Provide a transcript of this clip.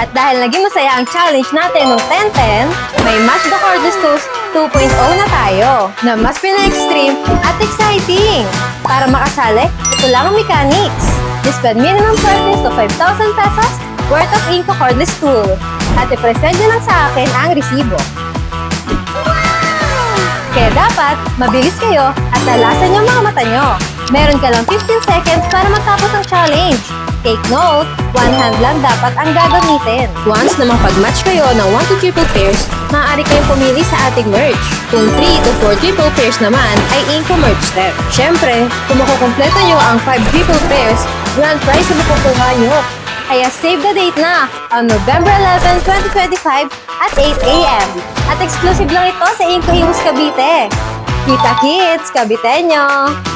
At dahil naging masaya ang challenge natin noong 10-10, may Match the Cordless Tools 2.0 na tayo na mas pina-extreme at exciting. Para makasali, ito lang ang mechanics. Dispend minimum purchase of 5,000 pesos worth of Inco Cordless Tool at i-present nyo lang sa akin ang resibo. Kaya dapat, mabilis kayo at lalasan yung mga mata nyo. Meron ka lang 15 seconds para matapos ang challenge. Take note, one hand lang dapat ang gagamitin. Once na makapag-match kayo ng 1 to triple pairs, maaari kayong pumili sa ating merch. Kung 3 to 4 triple pairs naman ay Inco merch set. Syempre, kung makukumpleto nyo ang 5 triple pairs, grand prize na makukuha nyo. Kaya save the date na on November 11, 2025 at 8 a.m. At exclusive lang ito sa Inco Imus Cavite. Kita kits, Caviteño!